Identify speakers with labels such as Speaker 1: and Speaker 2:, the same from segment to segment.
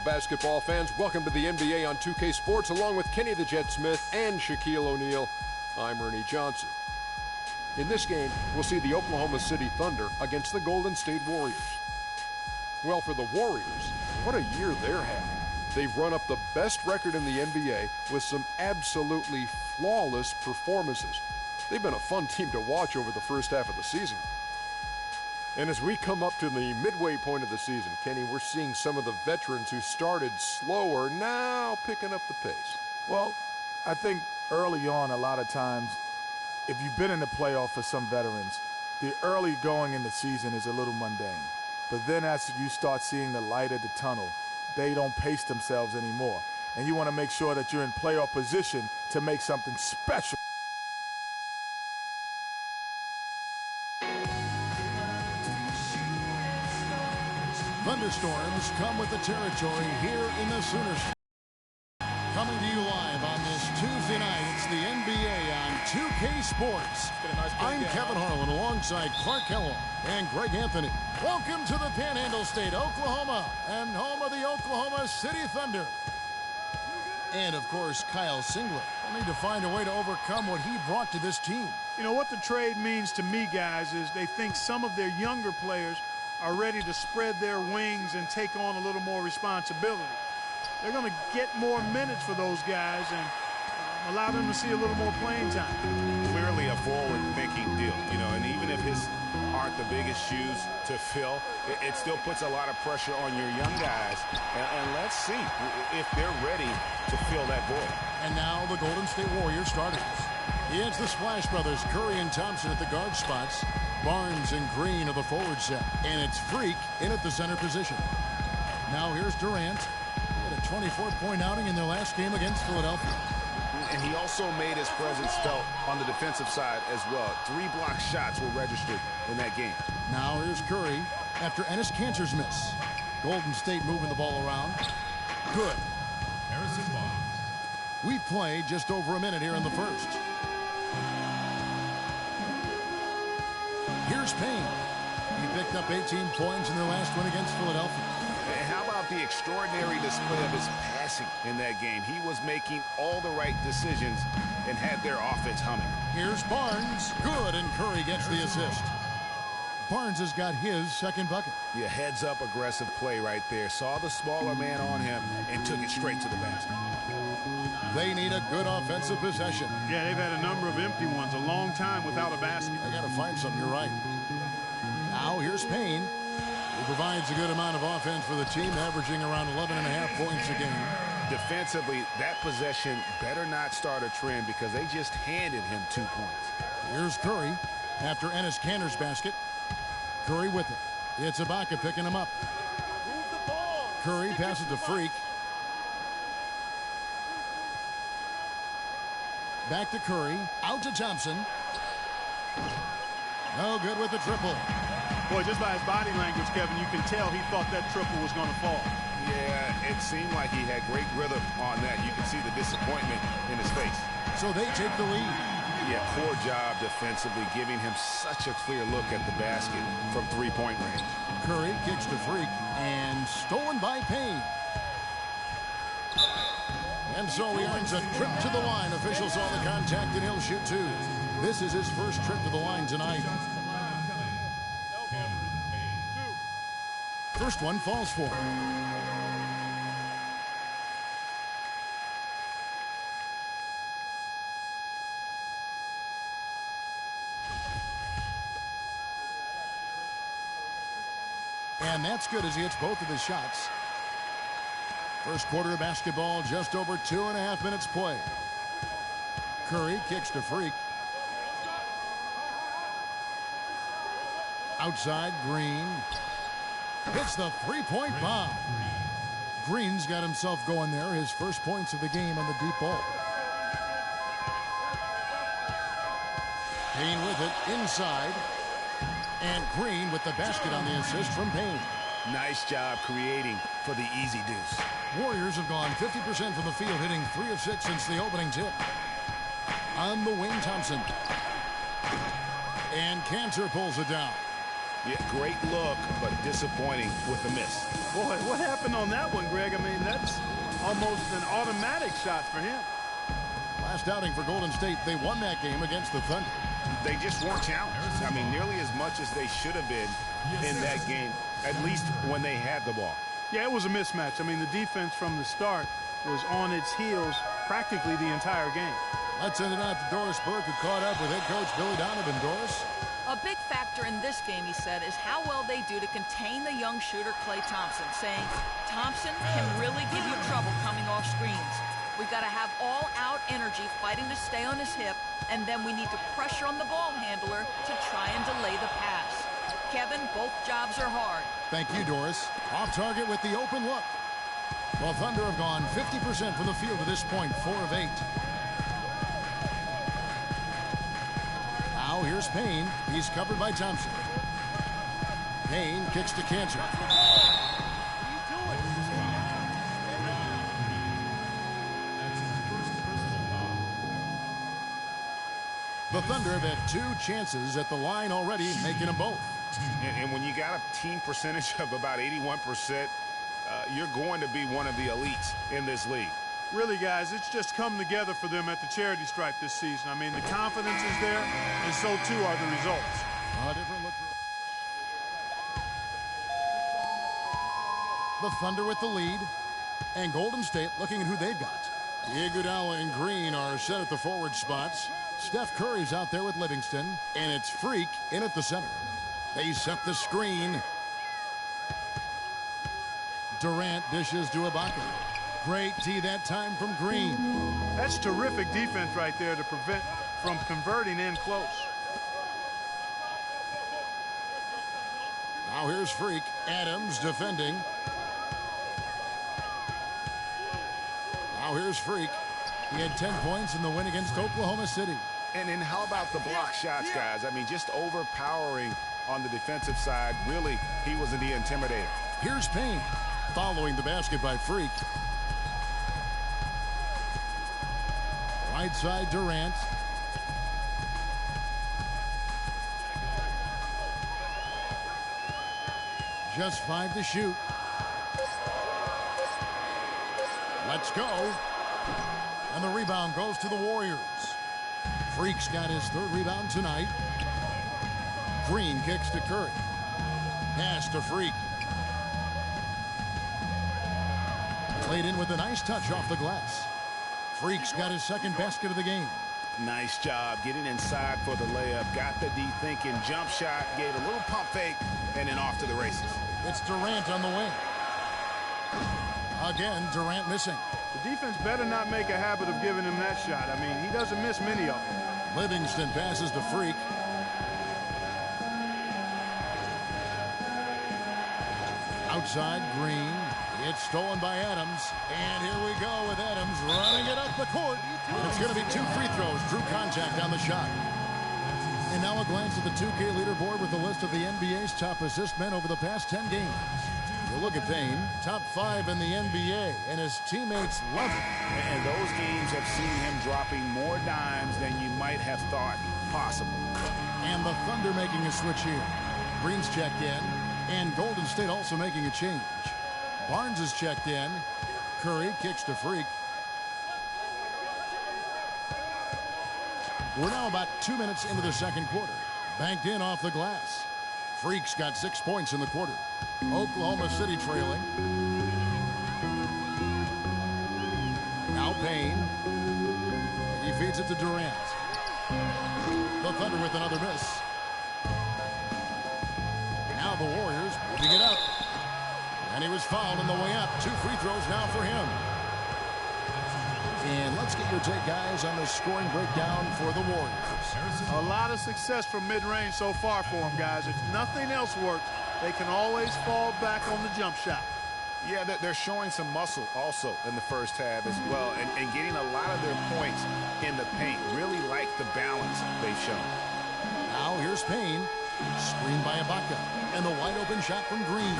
Speaker 1: Basketball fans, welcome to the NBA on 2K Sports, along with Kenny the Jet Smith and Shaquille O'Neal. I'm Ernie Johnson. In this game, we'll see the Oklahoma City Thunder against the Golden State Warriors. Well, for the Warriors, what a year they're having. They've run up the best record in the NBA with some absolutely flawless performances. They've been a fun team to watch over the first half of the season. And as we come up to the midway point of the season, Kenny, we're seeing some of the veterans who started slower now picking up the pace.
Speaker 2: Well, I think early on, a lot of times, if you've been in the playoff for some veterans, the early going in the season is a little mundane. But then as you start seeing the light at the tunnel, they don't pace themselves anymore. And you want to make sure that you're in playoff position to make something special.
Speaker 3: Thunderstorms come with the territory here in the Sooners. Coming to you live on this Tuesday night, it's the NBA on 2K Sports. I'm Kevin Harlan alongside Clark Kellogg and Greg Anthony. Welcome to the Panhandle State, Oklahoma, and home of the Oklahoma City Thunder. And, of course, Kyle Singler will need to find a way to overcome what he brought to this team.
Speaker 4: You know, what the trade means to me, guys, is they think some of their younger players are ready to spread their wings and take on a little more responsibility. They're going to get more minutes for those guys and allow them to see a little more playing time.
Speaker 5: Clearly a forward-thinking deal, you know, and even if his aren't the biggest shoes to fill, it still puts a lot of pressure on your young guys. And let's see if they're ready to fill that void.
Speaker 3: And now the Golden State Warriors starters. It's the Splash Brothers, Curry and Thompson at the guard spots. Barnes and Green of the forward set. And it's Freak in at the center position. Now here's Durant. He had a 24-point outing in their last game against Philadelphia.
Speaker 5: And he also made his presence felt on the defensive side as well. 3 block shots were registered in that game.
Speaker 3: Now here's Curry after Enes Kanter's miss. Golden State moving the ball around. Good.
Speaker 6: Harrison Barnes.
Speaker 3: We played just over a minute here in the first. Here's Payne. He picked up 18 points in their last win against Philadelphia.
Speaker 5: And how about the extraordinary display of his passing in that game? He was making all the right decisions and had their offense humming.
Speaker 3: Here's Barnes. Good, and Curry gets the assist. Barnes has got his second bucket.
Speaker 5: Yeah, heads-up aggressive play right there. Saw the smaller man on him and took it straight to the basket.
Speaker 3: They need a good offensive possession.
Speaker 4: Yeah, they've had a number of empty ones, a long time without a basket.
Speaker 3: I got to find something, you're right. Now here's Payne. He provides a good amount of offense for the team, averaging around 11.5 points a game.
Speaker 5: Defensively, that possession better not start a trend because they just handed him 2 points.
Speaker 3: Here's Curry after Enes Kanter's basket. Curry with it. It's Ibaka picking him up. Curry passes to Freak. Back to Curry. Out to Thompson. No good with the triple.
Speaker 4: Boy, just by his body language, Kevin, you can tell he thought that triple was going to fall.
Speaker 5: Yeah, it seemed like he had great rhythm on that. You can see the disappointment in his face.
Speaker 3: So they take the lead.
Speaker 5: Yeah, poor job defensively, giving him such a clear look at the basket from 3-point range.
Speaker 3: Curry kicks to Freak and stolen by Payne. And so he earns a trip to the line. Officials saw the contact and he'll shoot 2. This is his first trip to the line tonight. First one falls for him. And that's good as he hits both of his shots. First quarter of basketball, just over 2.5 minutes play. Curry kicks to Freak. Outside, Green. Hits the 3-point bomb. Green's got himself going there. His first points of the game on the deep ball. Payne with it inside. And Green with the basket on the assist from Payne.
Speaker 5: Nice job creating for the easy deuce.
Speaker 3: Warriors have gone 50% from the field, hitting 3 of 6 since the opening tip. On the wing, Thompson. And Kanter pulls it down.
Speaker 5: Yeah, great look, but disappointing with the miss.
Speaker 4: Boy, what happened on that one, Greg? I mean, that's almost an automatic shot for him.
Speaker 3: Last outing for Golden State, they won that game against the Thunder.
Speaker 5: They just weren't challenged. I mean, nearly as much as they should have been in that game, at least when they had the ball.
Speaker 4: Yeah, it was a mismatch. I mean, the defense from the start was on its heels practically the entire game.
Speaker 3: Let's send it out to Doris Burke, who caught up with head coach Billy Donovan. Doris?
Speaker 6: A big factor in this game, he said, is how well they do to contain the young shooter Klay Thompson, saying Thompson can really give you trouble coming off screens. We've got to have all-out energy fighting to stay on his hip, and then we need to pressure on the ball handler to try and delay the pass. Kevin, both jobs are hard.
Speaker 3: Thank you, Doris. Off target with the open look. Well, Thunder have gone 50% from the field to this point, 4 of 8. Now here's Payne. He's covered by Thompson. Payne kicks to Cantor. The Thunder have had 2 chances at the line already, making them both.
Speaker 5: And when you got a team percentage of about 81%, you're going to be one of the elites in this league.
Speaker 4: Really, guys, it's just come together for them at the charity stripe this season. I mean, the confidence is there, and so too are the results.
Speaker 3: A different look. The Thunder with the lead, and Golden State looking at who they've got. Iguodala and Green are set at the forward spots. Steph Curry's out there with Livingston, and it's Freak in at the center. They set the screen. Durant dishes to Ibaka. Great D that time from Green.
Speaker 4: That's terrific defense right there to prevent from converting in close.
Speaker 3: Now here's Freak. Adams defending. Now here's Freak. He had 10 points in the win against Oklahoma City.
Speaker 5: And then how about the block shots, guys? I mean, just overpowering on the defensive side. Really, he was the intimidator.
Speaker 3: Here's Payne. Following the basket by Freak. Right side, Durant. Just 5 to shoot. Let's go. And the rebound goes to the Warriors. Freak's got his 3rd rebound tonight. Green kicks to Curry. Pass to Freak. Played in with a nice touch off the glass. Freak's got his 2nd basket of the game.
Speaker 5: Nice job getting inside for the layup. Got the D thinking, jump shot, gave a little pump fake, and then off to the races.
Speaker 3: It's Durant on the wing. Again, Durant missing.
Speaker 4: The defense better not make a habit of giving him that shot. I mean, he doesn't miss many of them.
Speaker 3: Livingston passes to Freak. Outside, Green. It's stolen by Adams. And here we go with Adams running it up the court. It's going to be 2 free throws. Drew contact on the shot. And now a glance at the 2K leaderboard with a list of the NBA's top assist men over the past 10 games. You look at Payne, top 5 in the NBA, and his teammates love it.
Speaker 5: And those games have seen him dropping more dimes than you might have thought possible.
Speaker 3: And the Thunder making a switch here. Green's checked in, and Golden State also making a change. Barnes is checked in. Curry kicks to Freak. We're now about 2 minutes into the 2nd quarter. Banked in off the glass. Freak's got 6 points in the quarter. Oklahoma City trailing. Now Payne. He feeds it to Durant. The Thunder with another miss. Now the Warriors moving it up. And he was fouled on the way up. 2 free throws now for him. And let's get your take, guys, on the scoring breakdown for the Warriors.
Speaker 4: A lot of success from mid-range so far for them, guys. If nothing else works, they can always fall back on the jump shot.
Speaker 5: Yeah, they're showing some muscle also in the first half as well, and getting a lot of their points in the paint. Really like the balance they've shown.
Speaker 3: Now here's Payne. Screened by Ibaka. And the wide open shot from Green.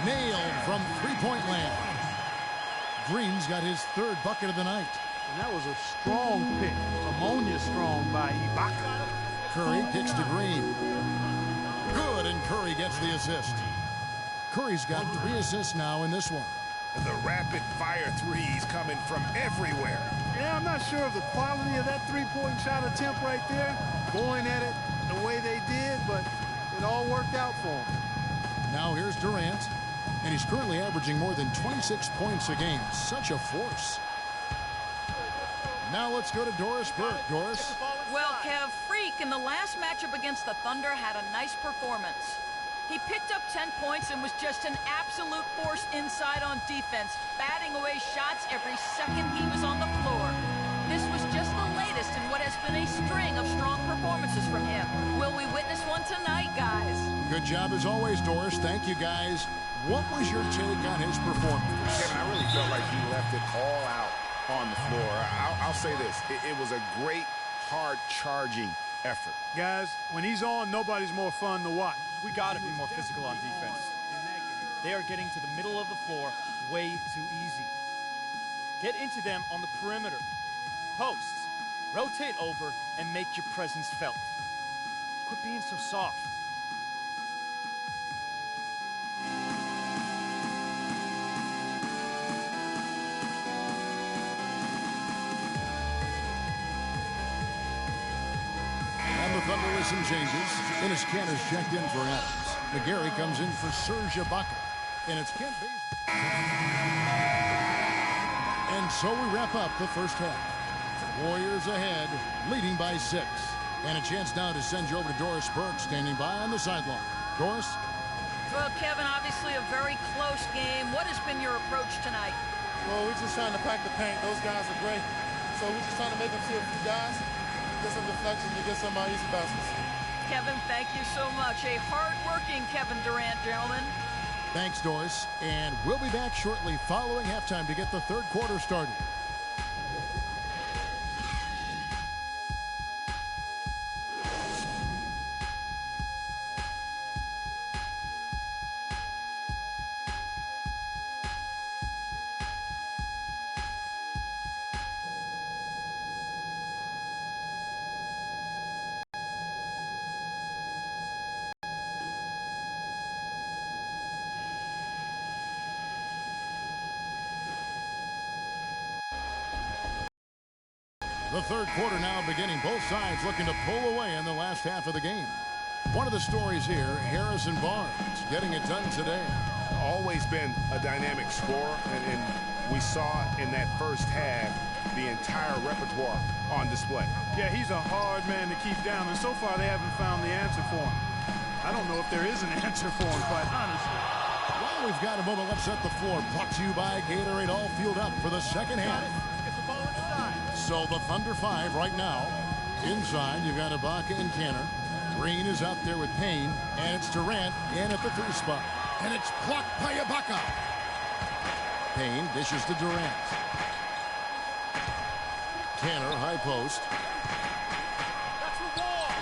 Speaker 3: Nailed from three-point land. Green's got his 3rd bucket of the night.
Speaker 4: And that was a strong pick. Ammonia strong by Ibaka.
Speaker 3: Curry kicks to Green. Good, and and Curry gets the assist. Curry's got 3 assists now in this one.
Speaker 5: The rapid-fire threes coming from everywhere.
Speaker 4: Yeah, I'm not sure of the quality of that three-point shot attempt right there, going at it the way they did, but it all worked out for him.
Speaker 3: Now here's Durant, and he's currently averaging more than 26 points a game. Such a force. Now let's go to Doris Burke. Doris?
Speaker 6: Well, Kev, Freak in the last matchup against the Thunder had a nice performance. He picked up 10 points and was just an absolute force inside on defense, batting away shots every second he was on the floor. This was just the latest in what has been a string of strong performances from him. Will we witness one tonight, guys?
Speaker 3: Good job as always, Doris. Thank you, guys. What was your take on his performance?
Speaker 5: Kevin, I really felt like he left it all out on the floor. I'll say this. It was a great, hard-charging effort.
Speaker 4: Guys, when he's on, nobody's more fun to watch.
Speaker 7: We got to be more physical on defense. They are getting to the middle of the floor way too easy. Get into them on the perimeter. Posts. Rotate over and make your presence felt. Quit being so soft.
Speaker 3: And the Thunder with some changes. Enes Kanter's checked in for Adams. McGarry comes in for Serge Ibaka. And it's Kent Bazemore. And so we wrap up the first half. Warriors ahead, leading by 6. And a chance now to send you over to Doris Burke, standing by on the sideline. Doris?
Speaker 6: Well, Kevin, obviously a very close game. What has been your approach tonight?
Speaker 8: Well, we're just trying to pack the paint. Those guys are great. So we're just trying to make them see a few guys, get some deflections, and get some easy baskets.
Speaker 6: Kevin, thank you so much. A hard-working Kevin Durant, gentlemen.
Speaker 3: Thanks, Doris. And we'll be back shortly following halftime to get the third quarter started. The third quarter now beginning. Both sides looking to pull away in the last half of the game. One of the stories here, Harrison Barnes getting it done today.
Speaker 5: Always been a dynamic scorer, and we saw in that first half the entire repertoire on display.
Speaker 4: Yeah, he's a hard man to keep down, and so far they haven't found the answer for him. I don't know if there is an answer for him, quite honestly.
Speaker 3: Well, we've got a moment. Let's set the floor. Brought to you by Gatorade. All fueled up for the second half.
Speaker 8: Get the ball inside.
Speaker 3: So the Thunder 5 right now. Inside, you've got Ibaka and Kanter. Green is out there with Payne, and it's Durant in at the 3 spot. And it's blocked by Ibaka. Payne dishes to Durant. Kanter, high post.
Speaker 8: That's the wall.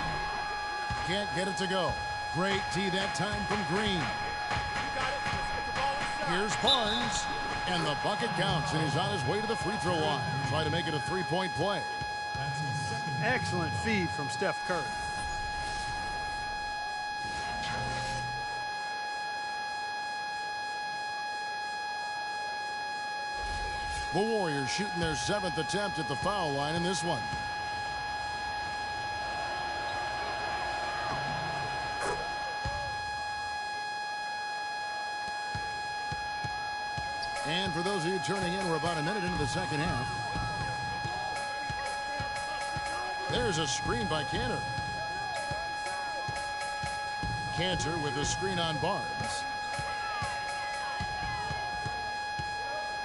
Speaker 3: Can't get it to go. Great D that time from Green.
Speaker 8: You got it. Let's get the ball inside.
Speaker 3: Here's Barnes. And the bucket counts, and he's on his way to the free throw line. Try to make it a 3-point play.
Speaker 4: Excellent feed from Steph Curry.
Speaker 3: The Warriors shooting their 7th attempt at the foul line in this one. And for those of you turning in, we're about a minute into the second half. There's a screen by Kanter. Kanter with a screen on Barnes.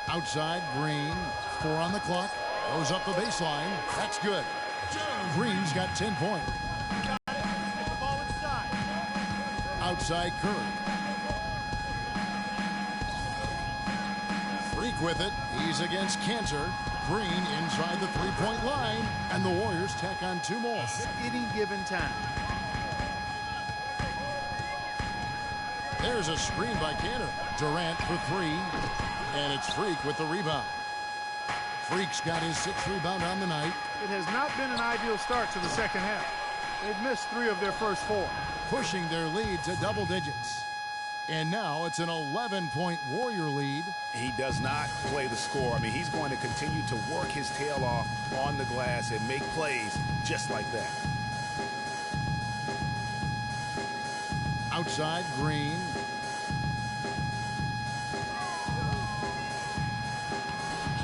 Speaker 3: Outside, Green. 4 on the clock. Goes up the baseline. That's good. Green's got 10 points.
Speaker 8: You got it. Let's get the ball inside.
Speaker 3: Outside, Curry. Freak with it. He's against Kanter. Green inside the 3-point line. And the Warriors tack on 2 more.
Speaker 4: Any given time.
Speaker 3: There's a screen by Kanter. Durant for 3. And it's Freak with the rebound. Freak's got his 6th rebound on the night.
Speaker 4: It has not been an ideal start to the second half. They've missed 3 of their first 4.
Speaker 3: Pushing their lead to double digits. And now it's an 11-point Warrior lead.
Speaker 5: He does not play the score. I mean, he's going to continue to work his tail off on the glass and make plays just like that.
Speaker 3: Outside, Green.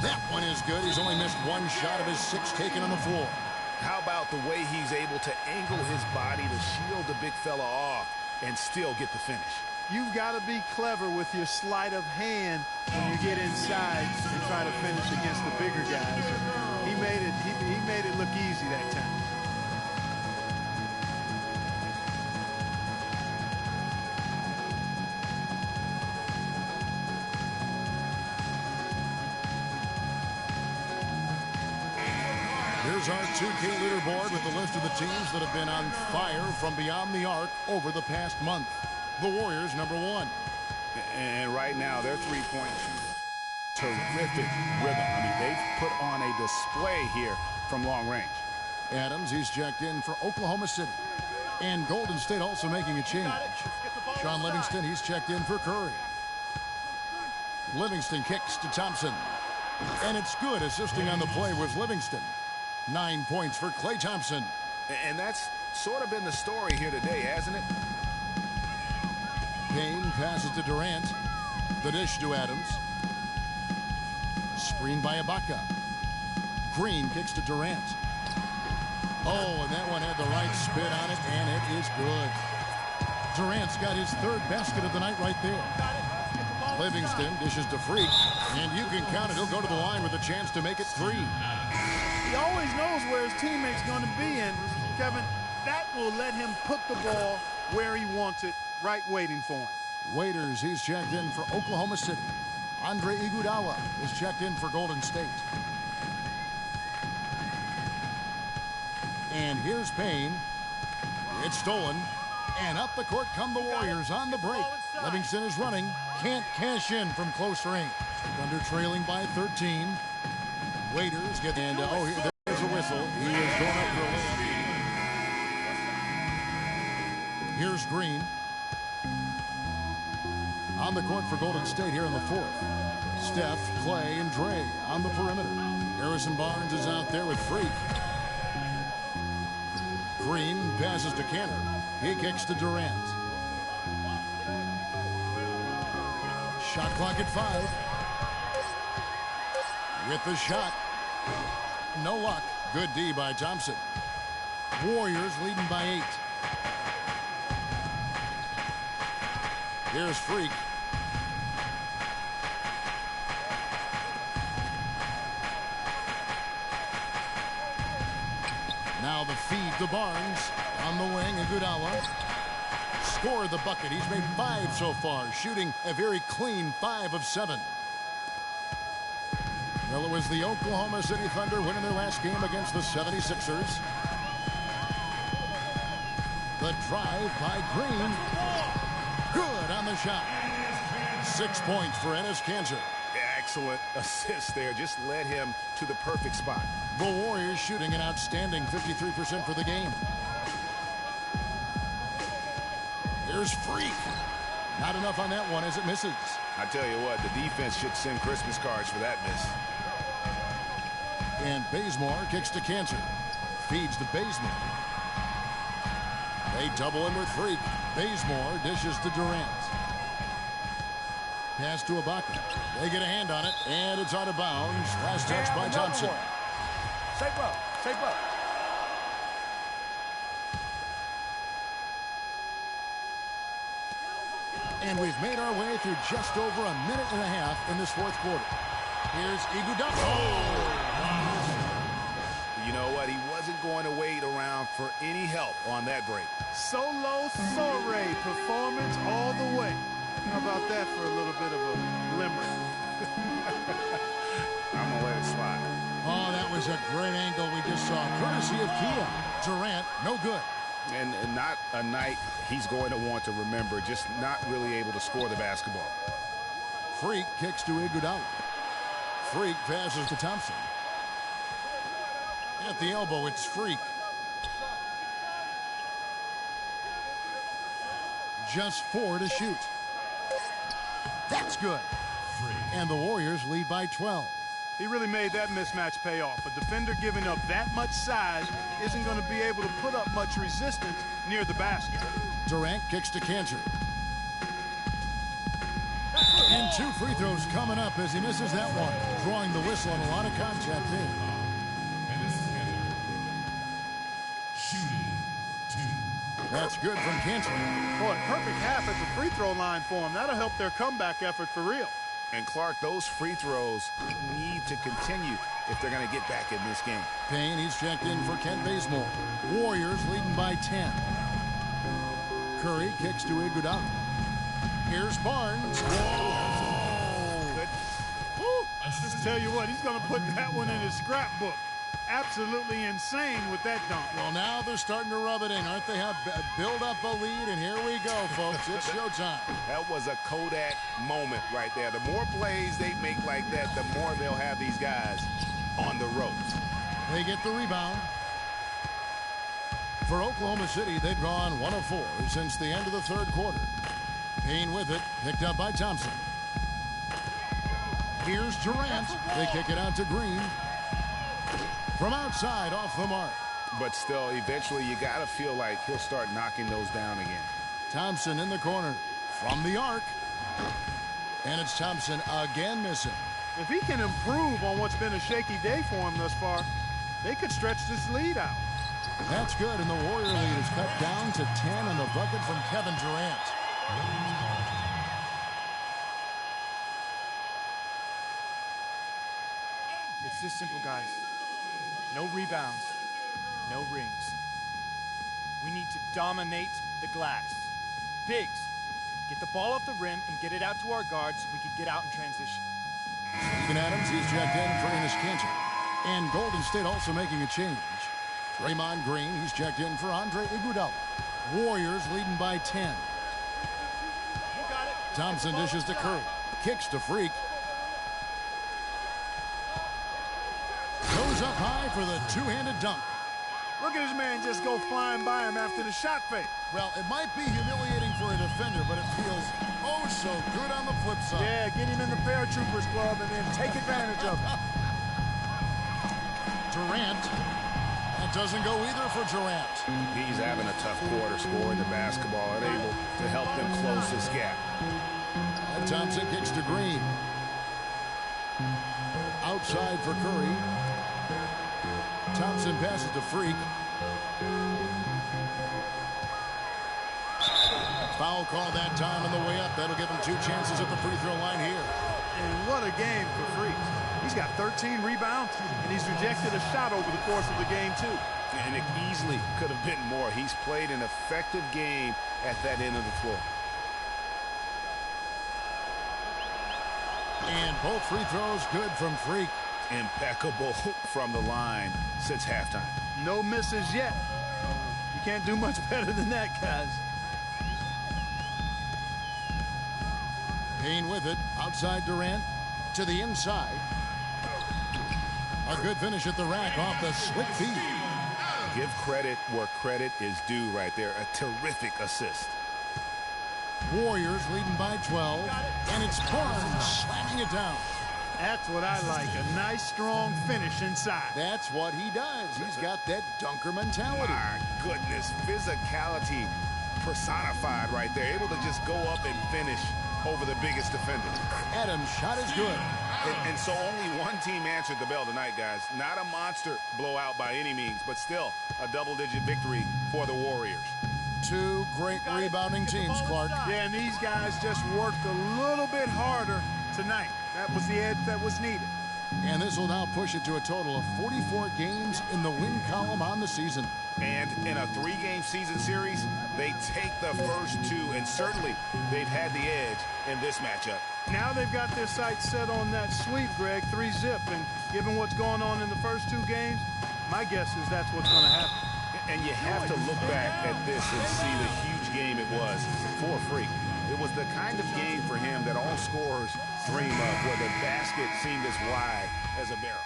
Speaker 3: That one is good. He's only missed 1 shot of his 6 taken on the floor.
Speaker 5: How about the way he's able to angle his body to shield the big fella off and still get the finish?
Speaker 4: You've got to be clever with your sleight of hand when you get inside and try to finish against the bigger guys. He made it look easy that time.
Speaker 3: Here's our 2K leaderboard with the list of the teams that have been on fire from beyond the arc over the past month. The Warriors, number 1.
Speaker 5: And right now, their three-point terrific rhythm. I mean, they've put on a display here from long range.
Speaker 3: Adams, he's checked in for Oklahoma City. And Golden State also making a change. Sean Livingston, he's checked in for Curry. Livingston kicks to Thompson. And it's good. Assisting on the play was Livingston. 9 points for Klay Thompson.
Speaker 5: And that's sort of been the story here today, hasn't it?
Speaker 3: Payne passes to Durant. The dish to Adams. Screen by Ibaka. Green kicks to Durant. Oh, and that one had the right spin on it, and it is good. Durant's got his 3rd basket of the night right there. Livingston dishes to Freak, and you can count it. He'll go to the line with a chance to make it 3.
Speaker 4: He always knows where his teammate's going to be, and Kevin, that will let him put the ball where he wants it, right waiting for him.
Speaker 3: Waiters, he's checked in for Oklahoma City. Andre Iguodala is checked in for Golden State. And here's Payne. It's stolen. And up the court come the Warriors on the break. Livingston is running. Can't cash in from close range. Thunder trailing by 13. Waiters get and there's a whistle. He is going up for a layup. Here's Green. On the court for Golden State here in the 4th. Steph, Clay, and Dre on the perimeter. Harrison Barnes is out there with Freak. Green passes to Cantor. He kicks to Durant. Shot clock at 5. With the shot. No luck. Good D by Thompson. Warriors leading by 8. Here's Freak. Now the feed to Barnes. On the wing, Iguodala. Scored the bucket. He's made 5 so far, shooting a very clean 5 of 7. Well, it was the Oklahoma City Thunder winning their last game against the 76ers. The drive by Green. Good on the shot. 6 points for Enes Kanter.
Speaker 5: Excellent assist there. Just led him to the perfect spot.
Speaker 3: The Warriors shooting an outstanding 53% for the game. Here's Freak. Not enough on that one as it misses.
Speaker 5: I tell you what, the defense should send Christmas cards for that miss.
Speaker 3: And Bazemore kicks to Kanter. Feeds to Bazemore. They double him with Freak. Bazemore dishes to Durant. Pass to Ibaka. They get a hand on it, and it's out of bounds. Last touch by Thompson.
Speaker 9: Shape up. Shape up.
Speaker 3: And we've made our way through just over a minute and a half in this 4th quarter. Here's Iguodala. Oh!
Speaker 5: You know what? He wasn't going to wait around for any help on that break.
Speaker 4: Solo soiree performance all the way. How about that for a little bit of a limerick?
Speaker 5: I'm going to let it slide.
Speaker 3: Oh, that was a great angle we just saw. Courtesy of Kia. Durant, no good.
Speaker 5: And not a night he's going to want to remember, just not really able to score the basketball.
Speaker 3: Freak kicks to Iguodala. Freak passes to Thompson. At the elbow, it's Freak. just 4 to shoot. That's good. And the Warriors lead by 12.
Speaker 4: He really made that mismatch pay off. A defender giving up that much size isn't going to be able to put up much resistance near the basket.
Speaker 3: Durant kicks to Cantor. And 2 free throws coming up as he misses that one. Drawing the whistle and a lot of contact there. That's good from Cantor.
Speaker 4: Boy, perfect half at the free throw line for him. That'll help their comeback effort for real.
Speaker 5: And Clark, those free throws need to continue if they're going to get back in this game.
Speaker 3: Payne, he's checked in for Kent Bazemore. Warriors leading by 10. Curry kicks to Iguodala. Here's Barnes.
Speaker 4: Whoa! Woo. Just tell you what, he's going to put that one in his scrapbook. Absolutely insane with that dunk.
Speaker 3: Well, now they're starting to rub it in, aren't they? Have build up a lead, and here we go, folks. It's showtime.
Speaker 5: That was a Kodak moment right there. The more plays they make like that, the more they'll have these guys on the ropes.
Speaker 3: They get the rebound. For Oklahoma City, they've gone 1 of 4 since the end of the third quarter. Payne with it, picked up by Thompson. Here's Durant. They kick it out to Green. From outside, off the mark.
Speaker 5: But still, eventually, you got to feel like he'll start knocking those down again.
Speaker 3: Thompson in the corner. From the arc. And it's Thompson again missing.
Speaker 4: If he can improve on what's been a shaky day for him thus far, they could stretch this lead out.
Speaker 3: That's good, and the Warrior lead is cut down to 10 on the bucket from Kevin Durant.
Speaker 7: It's this simple, guys. No rebounds, no rings. We need to dominate the glass. Biggs, get the ball off the rim and get it out to our guards so we can get out in transition.
Speaker 3: Steven Adams, he's checked in for Enes Kanter. And Golden State also making a change. Draymond Green, he's checked in for Andre Iguodala. Warriors leading by 10.
Speaker 7: You got it.
Speaker 3: Thompson dishes to Curry. Kicks to Freak. Goes up high for the two-handed dunk.
Speaker 4: Look at this man just go flying by him after the shot fake.
Speaker 3: Well, it might be humiliating for a defender, but it feels oh so good on the flip side.
Speaker 4: Yeah, get him in the Paratroopers Club and then take advantage of it.
Speaker 3: Durant. That doesn't go either for Durant.
Speaker 5: He's having a tough quarter, scoring the basketball and able to help them close this gap.
Speaker 3: And Thompson kicks to Green. Outside for Curry. Thompson passes to Freak. Foul call that time on the way up. That'll give him 2 chances at the free throw line here.
Speaker 4: And what a game for Freak. He's got 13 rebounds, and he's rejected a shot over the course of the game, too.
Speaker 5: And it easily could have been more. He's played an effective game at that end of the floor.
Speaker 3: And both free throws good from Freak.
Speaker 5: Impeccable from the line since halftime.
Speaker 4: No misses yet. You can't do much better than that, guys.
Speaker 3: Payne with it. Outside Durant. To the inside. A good finish at the rack off the slick feed.
Speaker 5: Give credit where credit is due right there. A terrific assist.
Speaker 3: Warriors leading by 12. And it's Barnes slamming it down.
Speaker 4: That's what I like. A nice, strong finish inside.
Speaker 3: That's what he does. He's got that dunker mentality.
Speaker 5: My goodness. Physicality personified right there. Able to just go up and finish over the biggest defender.
Speaker 3: Adams' shot is good.
Speaker 5: And so only one team answered the bell tonight, guys. Not a monster blowout by any means, but still a double-digit victory for the Warriors.
Speaker 3: 2 great rebounding teams, Clark.
Speaker 4: Yeah, and these guys just worked a little bit harder tonight. That was the edge that was needed.
Speaker 3: And this will now push it to a total of 44 games in the win column on the season.
Speaker 5: And in a 3-game season series, they take the first 2, and certainly they've had the edge in this matchup.
Speaker 4: Now they've got their sights set on that sweep, Greg, 3-zip. And given what's going on in the first 2 games, my guess is that's what's going to happen.
Speaker 5: And you have to look back at this and see the huge game it was for Freak. It was the kind of game for him that all scorers dream of, where the basket seemed as wide as a barrel.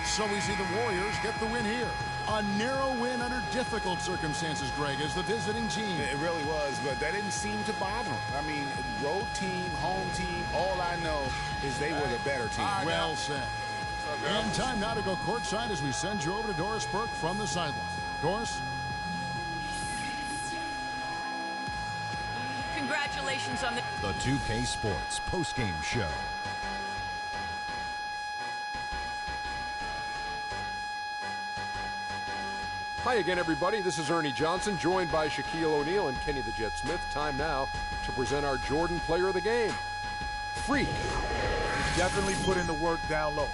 Speaker 3: So we see the Warriors get the win here. A narrow win under difficult circumstances, Greg, as the visiting team.
Speaker 5: It really was, but that didn't seem to bother them. I mean, road team, home team, all I know is they were the better team.
Speaker 3: Well said. And time now to go courtside as we send you over to Doris Burke from the sideline. Doris?
Speaker 6: Congratulations on
Speaker 10: the 2K Sports postgame show.
Speaker 1: Hi again, everybody. This is Ernie Johnson, joined by Shaquille O'Neal and Kenny the Jet Smith. Time now to present our Jordan Player of the Game. Freak.
Speaker 2: He definitely put in the work down low.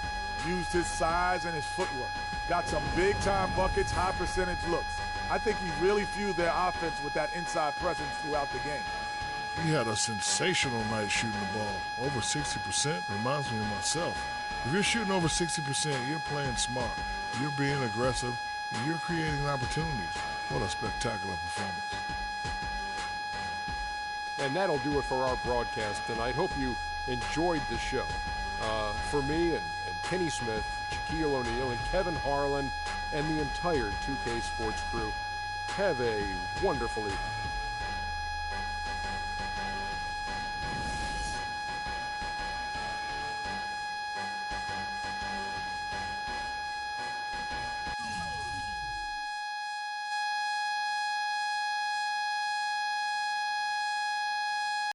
Speaker 2: Used his size and his footwork. Got some big-time buckets, high-percentage looks. I think he really fueled their offense with that inside presence throughout the game.
Speaker 11: He had a sensational night shooting the ball. Over 60% reminds me of myself. If you're shooting over 60%, you're playing smart. You're being aggressive. And you're creating opportunities. What a spectacular performance.
Speaker 1: And that'll do it for our broadcast tonight. Hope you enjoyed the show. For me and Kenny Smith, Shaquille O'Neal, and Kevin Harlan, and the entire 2K Sports crew, have a wonderful evening.